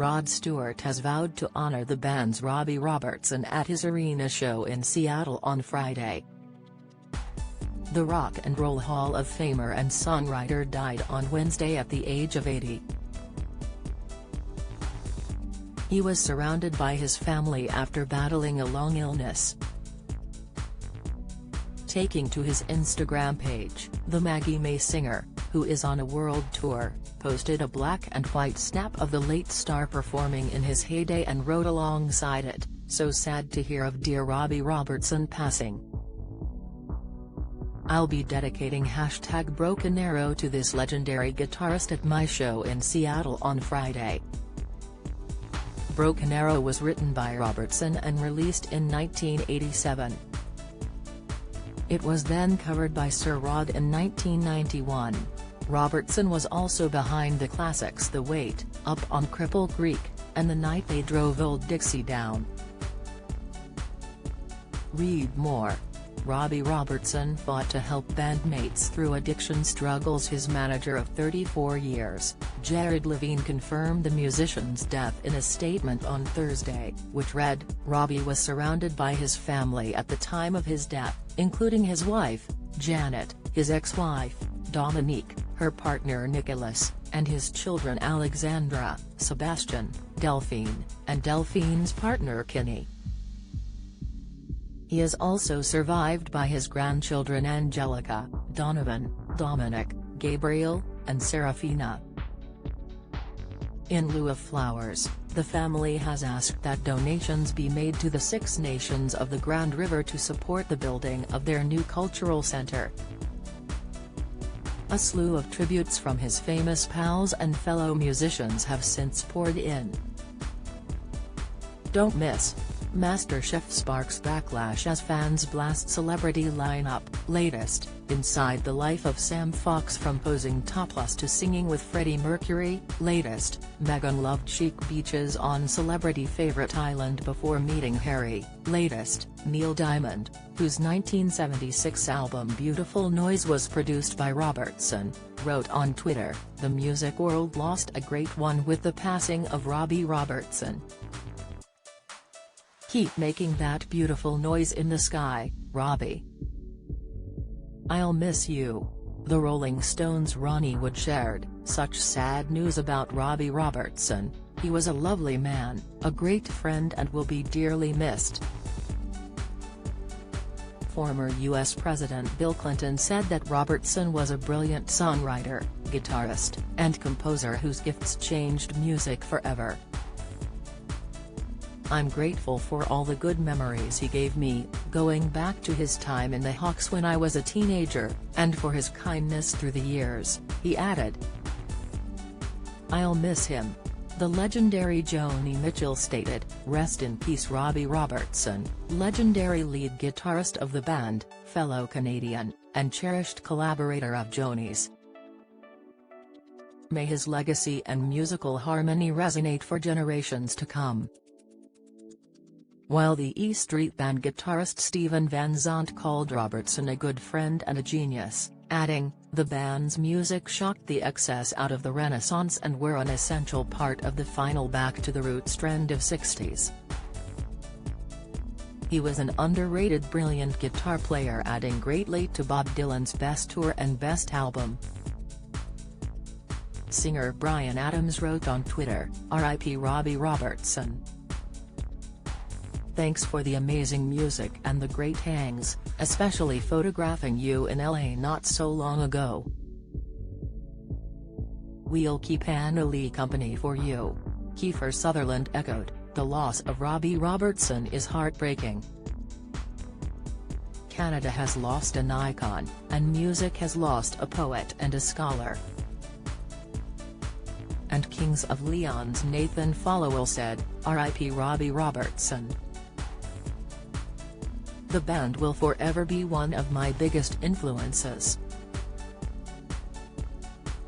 Rod Stewart has vowed to honor the band's Robbie Robertson at his arena show in Seattle on Friday. The Rock and Roll Hall of Famer and songwriter died on Wednesday at the age of 80. He was surrounded by his family after battling a long illness. Taking to his Instagram page, the Maggie May singer, who is on a world tour, posted a black and white snap of the late star performing in his heyday and wrote alongside it, "So sad to hear of dear Robbie Robertson passing. I'll be dedicating #Broken Arrow to this legendary guitarist at my show in Seattle on Friday." Broken Arrow was written by Robertson and released in 1987. It was then covered by Sir Rod in 1991. Robertson was also behind the classics The Wait, Up on Cripple Creek, and The Night They Drove Old Dixie Down. Read more. Robbie Robertson fought to help bandmates through addiction struggles. His manager of 34 years, Jared Levine, confirmed the musician's death in a statement on Thursday, which read, "Robbie was surrounded by his family at the time of his death, including his wife, Janet, his ex-wife, Dominique, her partner Nicholas, and his children Alexandra, Sebastian, Delphine, and Delphine's partner Kinney. He is also survived by his grandchildren Angelica, Donovan, Dominic, Gabriel, and Serafina." In lieu of flowers, the family has asked that donations be made to the Six Nations of the Grand River to support the building of their new cultural center. A slew of tributes from his famous pals and fellow musicians have since poured in. Don't miss. MasterChef sparks backlash as fans blast celebrity lineup. Latest, inside the life of Sam Fox, from posing topless to singing with Freddie Mercury. Latest, Meghan loved chic beaches on celebrity favorite island before meeting Harry. Latest, Neil Diamond, whose 1976 album Beautiful Noise was produced by Robertson, wrote on Twitter, "The music world lost a great one with the passing of Robbie Robertson. Keep making that beautiful noise in the sky, Robbie. I'll miss you." The Rolling Stones' Ronnie Wood shared, "Such sad news about Robbie Robertson. He was a lovely man, a great friend, and will be dearly missed." Former U.S. President Bill Clinton said that Robertson was a brilliant songwriter, guitarist, and composer whose gifts changed music forever. "I'm grateful for all the good memories he gave me, going back to his time in the Hawks when I was a teenager, and for his kindness through the years," he added. "I'll miss him." The legendary Joni Mitchell stated, "Rest in peace Robbie Robertson, legendary lead guitarist of the band, fellow Canadian, and cherished collaborator of Joni's. May his legacy and musical harmony resonate for generations to come." While the E Street Band guitarist Steven Van Zandt called Robertson a good friend and a genius, adding, "The band's music shocked the excess out of the Renaissance and were an essential part of the final back to the roots trend of '60s. He was an underrated brilliant guitar player," adding greatly to Bob Dylan's best tour and best album. Singer Bryan Adams wrote on Twitter, "R.I.P. Robbie Robertson. Thanks for the amazing music and the great hangs, especially photographing you in LA not so long ago. We'll keep Anna Lee company for you." Kiefer Sutherland echoed, "The loss of Robbie Robertson is heartbreaking. Canada has lost an icon, and music has lost a poet and a scholar." And Kings of Leon's Nathan Followell said, "R.I.P. Robbie Robertson. The band will forever be one of my biggest influences."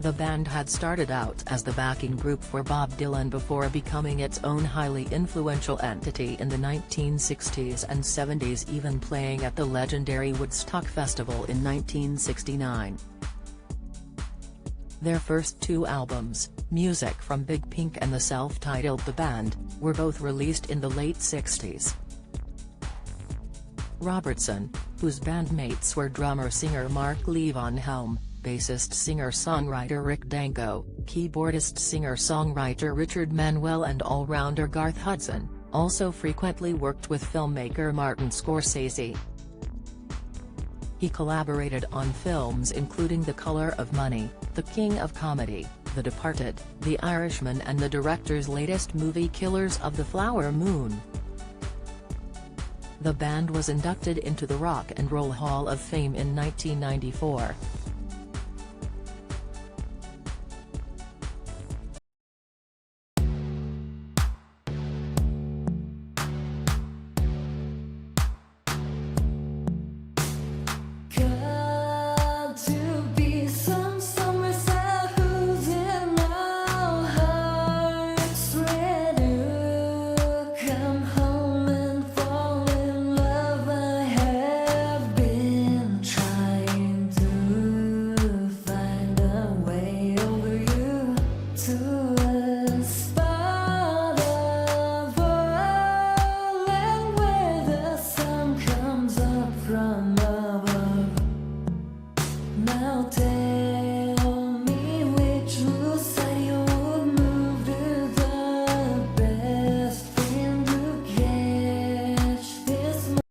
The band had started out as the backing group for Bob Dylan before becoming its own highly influential entity in the 1960s and 70s, even playing at the legendary Woodstock Festival in 1969. Their first two albums, Music from Big Pink and the self-titled The Band, were both released in the late 60s. Robertson, whose bandmates were drummer-singer Mark Levon Helm, bassist singer-songwriter Rick Danko, keyboardist singer-songwriter Richard Manuel and all-rounder Garth Hudson, also frequently worked with filmmaker Martin Scorsese. He collaborated on films including The Color of Money, The King of Comedy, The Departed, The Irishman and the director's latest movie Killers of the Flower Moon. The band was inducted into the Rock and Roll Hall of Fame in 1994. Now take